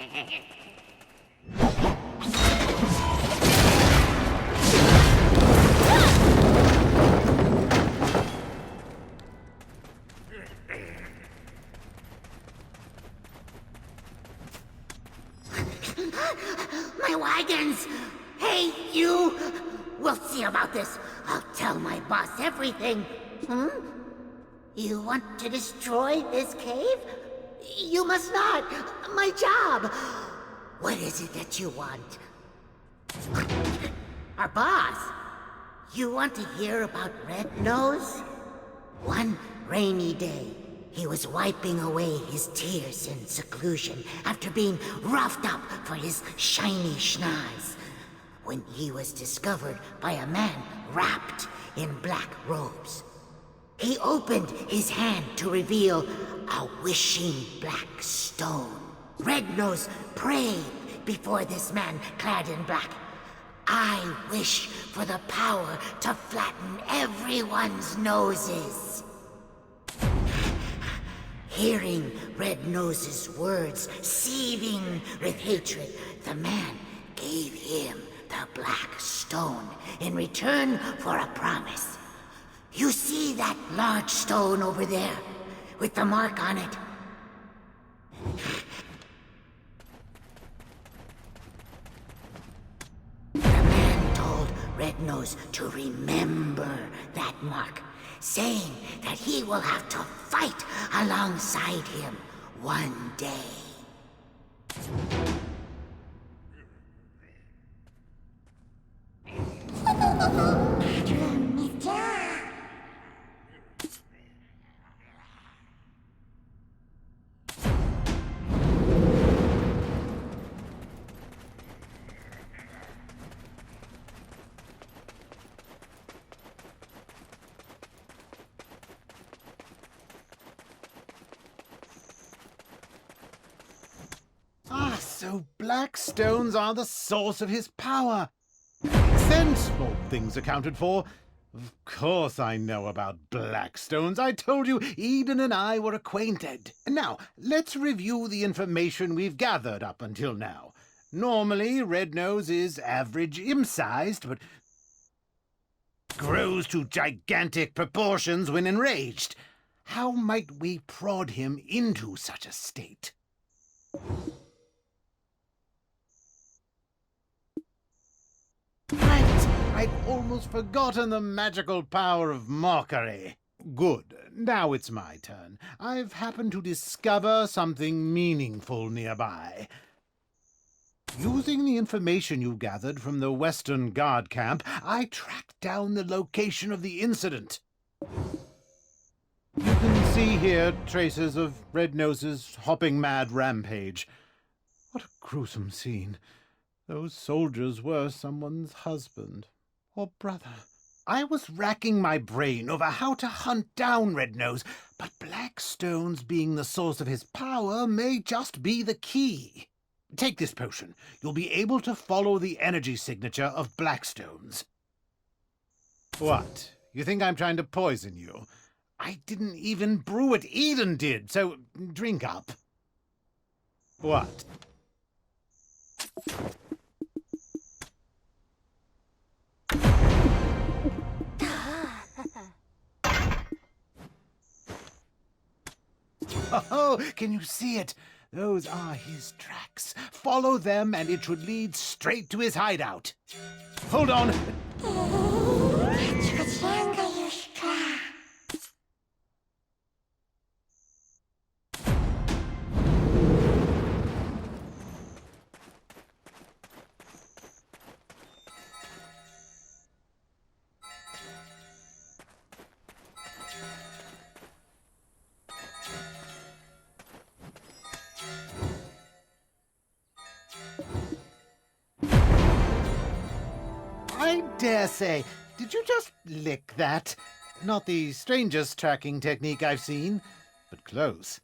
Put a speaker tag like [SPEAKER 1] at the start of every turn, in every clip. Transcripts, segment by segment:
[SPEAKER 1] My wagons! Hey, you! We'll see about this. I'll tell my boss everything. You want to destroy this cave? You must not. My job. What is it that you want? Our boss. You want to hear about Red Nose? One rainy day, he was wiping away his tears in seclusion after being roughed up for his shiny schnoz, when he was discovered by a man wrapped in black robes. He opened his hand to reveal a wishing black stone. Red Nose prayed before this man clad in black. I wish for the power to flatten everyone's noses. Hearing Red Nose's words seething with hatred, the man gave him the black stone in return for a promise. You see that large stone over there, with the mark on it? The man told Red Nose to remember that mark, saying that he will have to fight alongside him one day.
[SPEAKER 2] So black stones are the source of his power. Makes sense, all things accounted for. Of course I know about black stones. I told you Eden and I were acquainted. Now, let's review the information we've gathered up until now. Normally, Red Nose is average imp-sized, but grows to gigantic proportions when enraged. How might we prod him into such a state? Right! I'd almost forgotten the magical power of mockery. Good. Now it's my turn. I've happened to discover something meaningful nearby. Using the information you gathered from the Western Guard camp, I tracked down the location of the incident. You can see here traces of Red Nose's hopping mad rampage. What a gruesome scene. Those soldiers were someone's husband or brother. I was racking my brain over how to hunt down Red Nose, but black stones being the source of his power may just be the key. Take this potion. You'll be able to follow the energy signature of black stones. What? You think I'm trying to poison you? I didn't even brew it. Eden did, so drink up. What? Oh, can you see it? Those are his tracks. Follow them and it should lead straight to his hideout. Hold on. I dare say, did you just lick that? Not the strangest tracking technique I've seen, but close.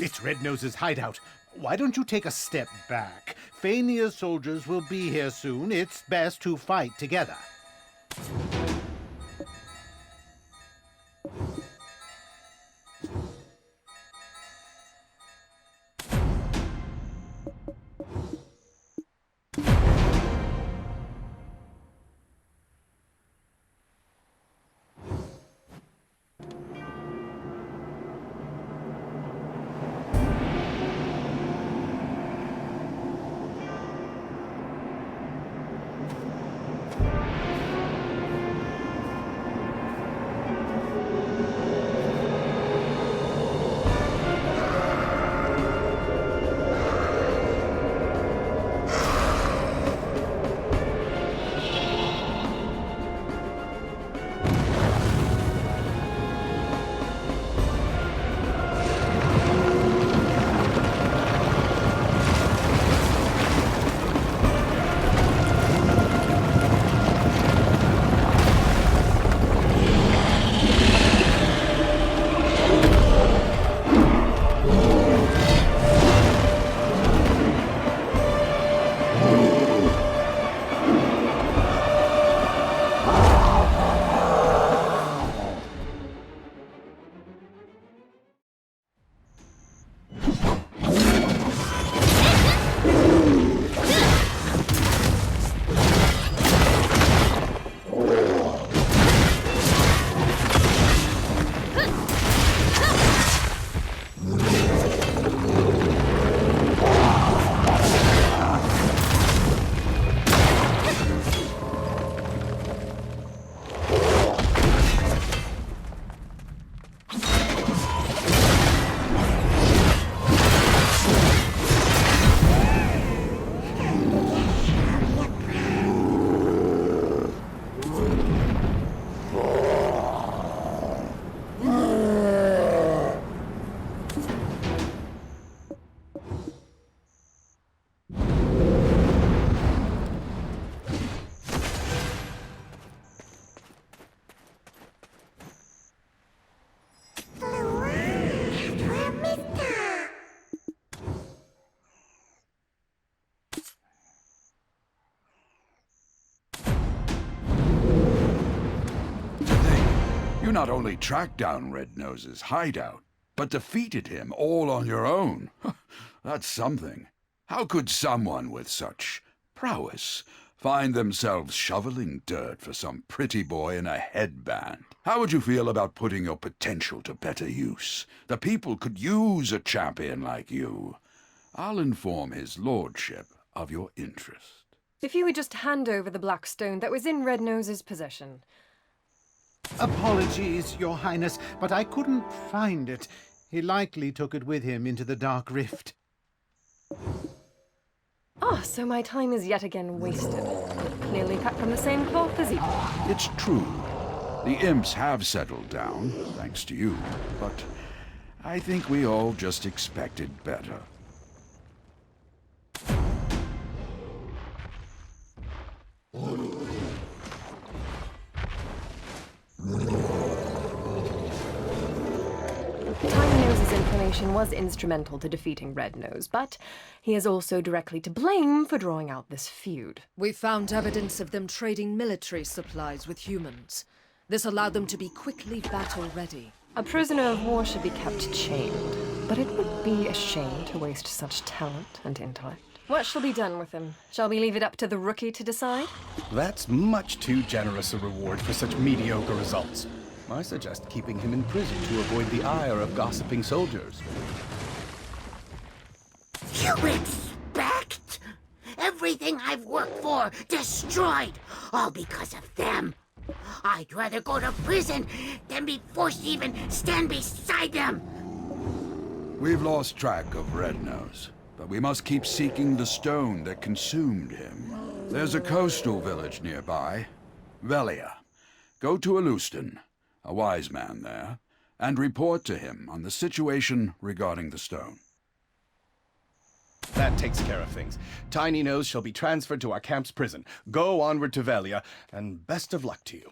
[SPEAKER 2] It's Red Nose's hideout. Why don't you take a step back? Fania's soldiers will be here soon. It's best to fight together.
[SPEAKER 3] You not only tracked down Red Nose's hideout, but defeated him all on your own. That's something. How could someone with such prowess find themselves shoveling dirt for some pretty boy in a headband? How would you feel about putting your potential to better use? The people could use a champion like you. I'll inform his lordship of your interest.
[SPEAKER 4] If you would just hand over the black stone that was in Red Nose's possession.
[SPEAKER 2] Apologies, Your Highness, but I couldn't find it. He likely took it with him into the Dark Rift.
[SPEAKER 4] Ah, so my time is yet again wasted. Clearly cut from the same cloth as you.
[SPEAKER 3] It's true. The imps have settled down, thanks to you, but I think we all just expected better.
[SPEAKER 4] Tiny Nose's information was instrumental to defeating Red Nose, but he is also directly to blame for drawing out this feud.
[SPEAKER 5] We found evidence of them trading military supplies with humans. This allowed them to be quickly battle-ready.
[SPEAKER 4] A prisoner of war should be kept chained, but it would be a shame to waste such talent and intellect. What shall be done with him? Shall we leave it up to the rookie to decide?
[SPEAKER 6] That's much too generous a reward for such mediocre results. I suggest keeping him in prison to avoid the ire of gossiping soldiers.
[SPEAKER 1] You expect? Everything I've worked for destroyed, all because of them. I'd rather go to prison than be forced to even stand beside them.
[SPEAKER 3] We've lost track of Red Nose, but we must keep seeking the stone that consumed him. There's a coastal village nearby, Velia. Go to Alustan, a wise man there, and report to him on the situation regarding the stone.
[SPEAKER 6] That takes care of things. Tiny Nose shall be transferred to our camp's prison. Go onward to Velia, and best of luck to you.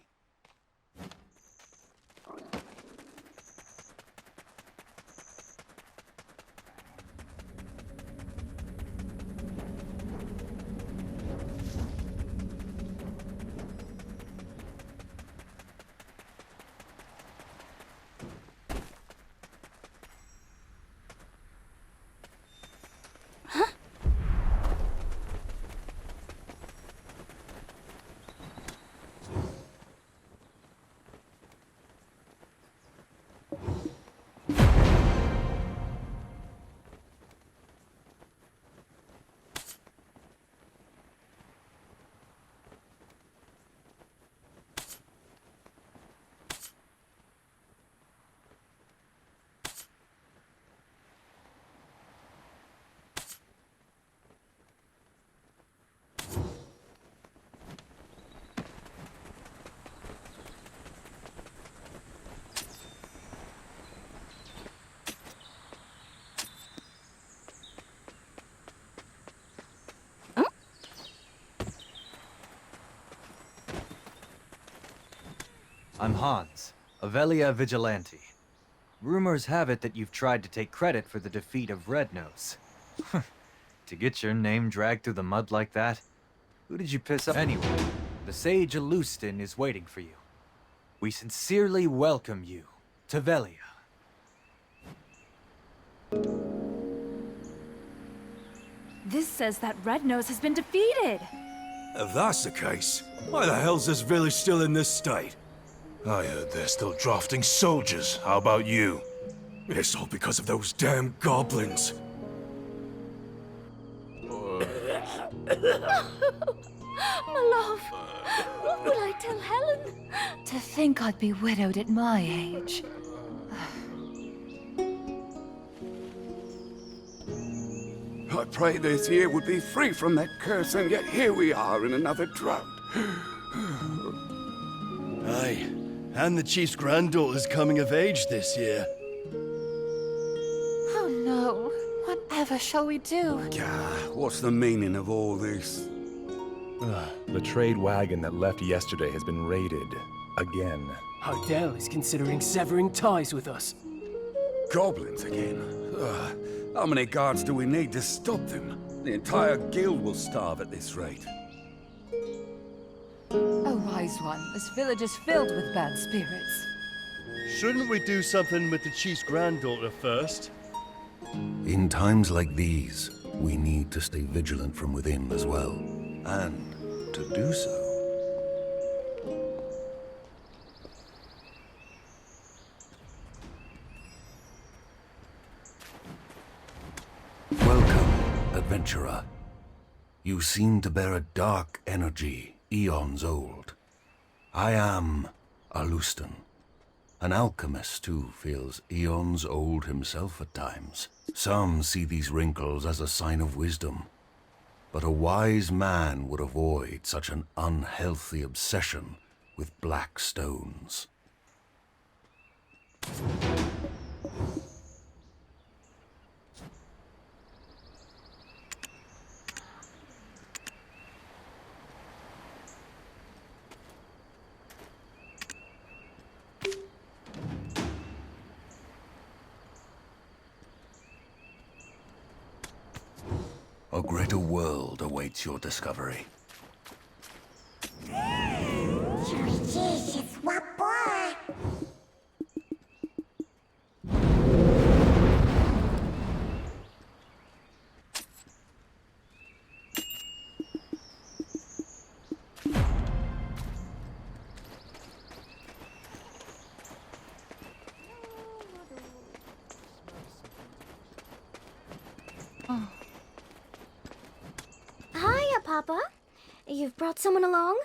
[SPEAKER 7] I'm Hans, a Velia vigilante. Rumors have it that you've tried to take credit for the defeat of Red Nose. To get your name dragged through the mud like that? Who did you piss off? Anyway, the sage Alustin is waiting for you. We sincerely welcome you to Velia.
[SPEAKER 8] This says that Red Nose has been defeated.
[SPEAKER 9] If that's the case, why the hell's this village still in this state? I heard they're still drafting soldiers. How about you? It's all because of those damn goblins.
[SPEAKER 8] My love, what will I tell Helen? To think I'd be widowed at my age.
[SPEAKER 10] I prayed this year would be free from that curse, and yet here we are in another drought.
[SPEAKER 11] Aye, and the chief's granddaughter's coming of age this year.
[SPEAKER 8] Oh no, whatever shall we do?
[SPEAKER 10] Gah, what's the meaning of all this?
[SPEAKER 12] The trade wagon that left yesterday has been raided. Again.
[SPEAKER 13] Odell is considering severing ties with us.
[SPEAKER 10] Goblins again? Ugh. How many guards do we need to stop them? The entire guild will starve at this rate.
[SPEAKER 8] A wise one. This village is filled with bad spirits.
[SPEAKER 11] Shouldn't we do something with the chief's granddaughter first?
[SPEAKER 14] In times like these, we need to stay vigilant from within as well. And to do so... Welcome, adventurer. You seem to bear a dark energy, eons old. I am Alustin. An alchemist who feels eons old himself at times. Some see these wrinkles as a sign of wisdom. But a wise man would avoid such an unhealthy obsession with black stones. A greater world awaits your discovery.
[SPEAKER 15] Papa. You've brought someone along?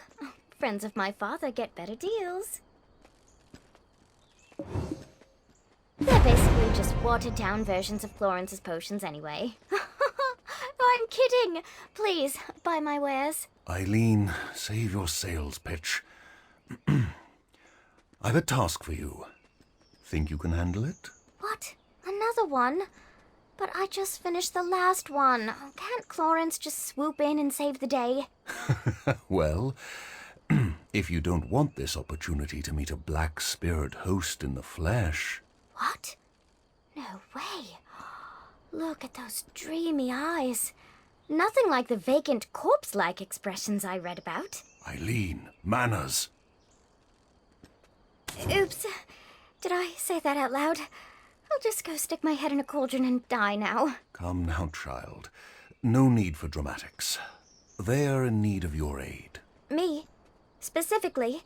[SPEAKER 15] Friends of my father get better deals. They're basically just watered-down versions of Florence's potions anyway. I'm kidding. Please, buy my wares.
[SPEAKER 14] Eileen, save your sales pitch. I've a task for you. Think you can handle it?
[SPEAKER 15] What? Another one? But I just finished the last one. Can't Florence just swoop in and save the day?
[SPEAKER 14] Well, if you don't want this opportunity to meet a black spirit host in the flesh...
[SPEAKER 15] What? No way. Look at those dreamy eyes. Nothing like the vacant corpse-like expressions I read about.
[SPEAKER 14] Eileen, manners.
[SPEAKER 15] Oops. Did I say that out loud? I'll just go stick my head in a cauldron and die now.
[SPEAKER 14] Come now, child. No need for dramatics. They are in need of your aid.
[SPEAKER 15] Me? Specifically?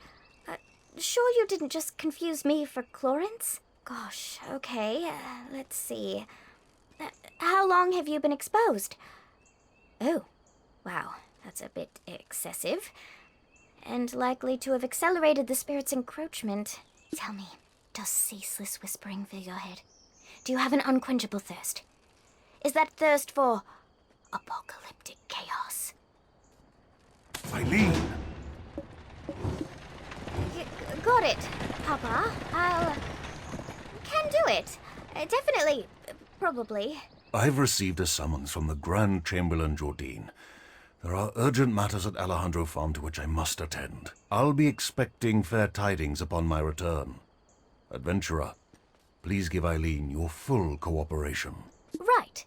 [SPEAKER 15] Sure you didn't just confuse me for Florence? Gosh, okay. Let's see. How long have you been exposed? Oh, wow. That's a bit excessive. And likely to have accelerated the spirit's encroachment. Tell me, does ceaseless whispering fill your head? Do you have an unquenchable thirst? Is that thirst for apocalyptic chaos?
[SPEAKER 14] Eileen!
[SPEAKER 15] Got it, Papa. Can do it. Definitely. Probably.
[SPEAKER 14] I've received a summons from the Grand Chamberlain Jourdain. There are urgent matters at Alejandro Farm to which I must attend. I'll be expecting fair tidings upon my return. Adventurer, please give Eileen your full cooperation.
[SPEAKER 15] Right.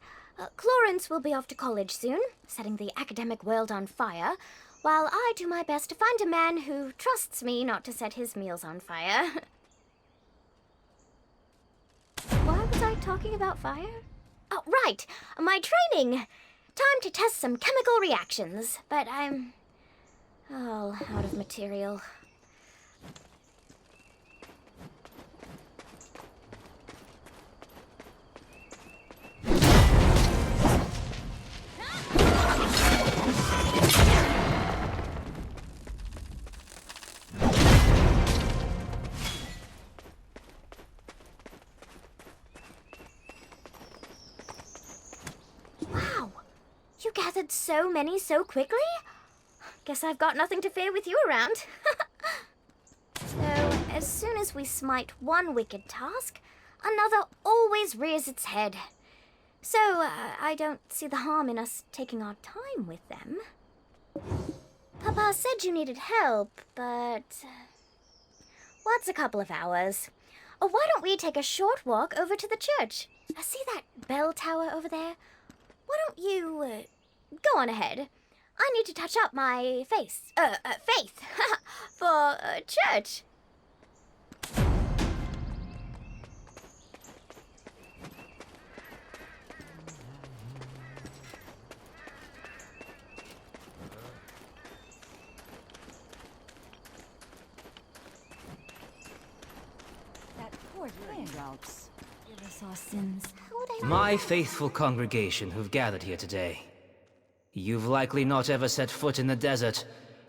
[SPEAKER 15] Clarence will be off to college soon, setting the academic world on fire, while I do my best to find a man who trusts me not to set his meals on fire. Why was I talking about fire? Oh, right! My training! Time to test some chemical reactions, but I'm all out of material. You gathered so many so quickly? Guess I've got nothing to fear with you around. So, as soon as we smite one wicked task, another always rears its head. So, I don't see the harm in us taking our time with them. Papa said you needed help, but... what's a couple of hours? Why don't we take a short walk over to the church? See that bell tower over there? Why don't you, go on ahead. I need to touch up my faith, for, church.
[SPEAKER 8] That poor raindrops. Give us our sins.
[SPEAKER 16] My faithful congregation who've gathered here today. You've likely not ever set foot in the desert,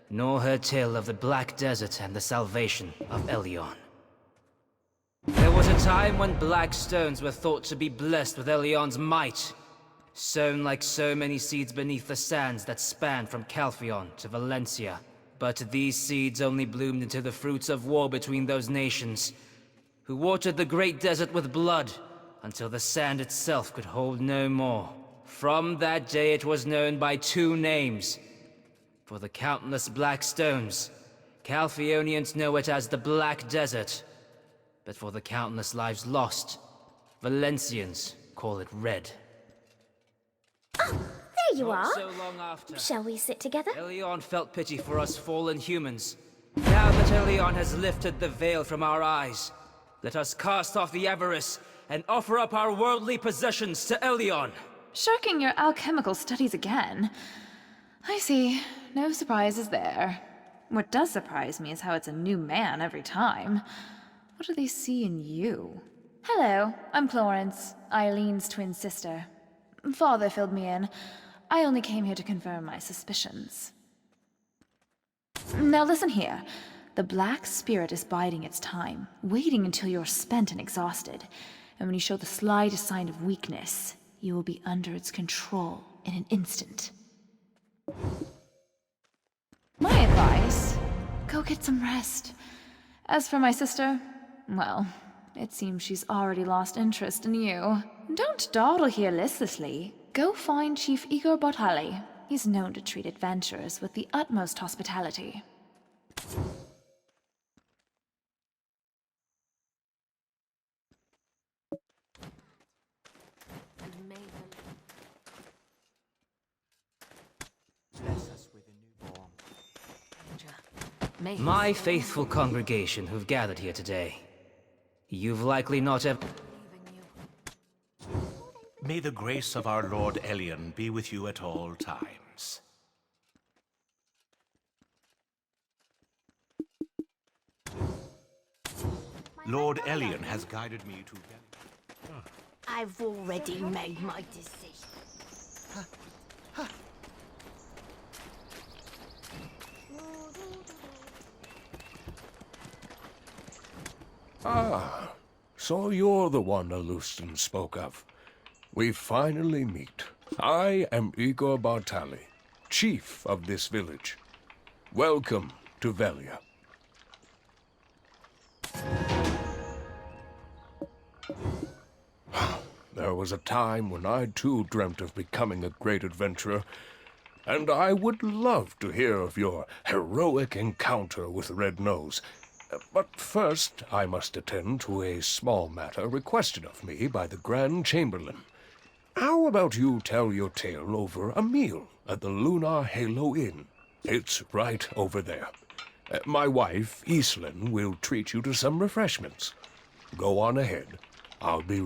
[SPEAKER 16] nor heard tale of the Black Desert and the salvation of Elion. There was a time when black stones were thought to be blessed with Elion's might, sown like so many seeds beneath the sands that span from Calphion to Valencia. But these seeds only bloomed into the fruits of war between those nations, who watered the great desert with blood, until the sand itself could hold no more. From that day it was known by two names. For the countless black stones, Calphionians know it as the Black Desert. But for the countless lives lost, Valencians call it Red.
[SPEAKER 15] Oh, there you
[SPEAKER 16] Not
[SPEAKER 15] are.
[SPEAKER 16] so long after,
[SPEAKER 15] Shall we sit together?
[SPEAKER 16] Elion felt pity for us fallen humans. Now that Elion has lifted the veil from our eyes, let us cast off the avarice and offer up our worldly possessions to Elion.
[SPEAKER 17] Shirking your alchemical studies again. I see. No surprises there. What does surprise me is how it's a new man every time. What do they see in you? Hello, I'm Florence, Eileen's twin sister. Father filled me in. I only came here to confirm my suspicions. Now listen here. The Black Spirit is biding its time, waiting until you're spent and exhausted. And when you show the slightest sign of weakness, you will be under its control in an instant. My advice? Go get some rest. As for my sister, well, it seems she's already lost interest in you. Don't dawdle here listlessly. Go find Chief Igor Bartali. He's known to treat adventurers with the utmost hospitality.
[SPEAKER 16] My faithful congregation who've gathered here today. You've likely not ever...
[SPEAKER 18] May the grace of our Lord Elion be with you at all times. Lord Elion has guided me to...
[SPEAKER 1] I've already made my decision.
[SPEAKER 9] Ah, so you're the one Alustan spoke of. We finally meet. I am Igor Bartali, chief of this village. Welcome to Velia. There was a time when I too dreamt of becoming a great adventurer, and I would love to hear of your heroic encounter with Red Nose. But first, I must attend to a small matter requested of me by the Grand Chamberlain. How about you tell your tale over a meal at the Lunar Halo Inn? It's right over there. My wife, Iselin, will treat you to some refreshments. Go on ahead. I'll be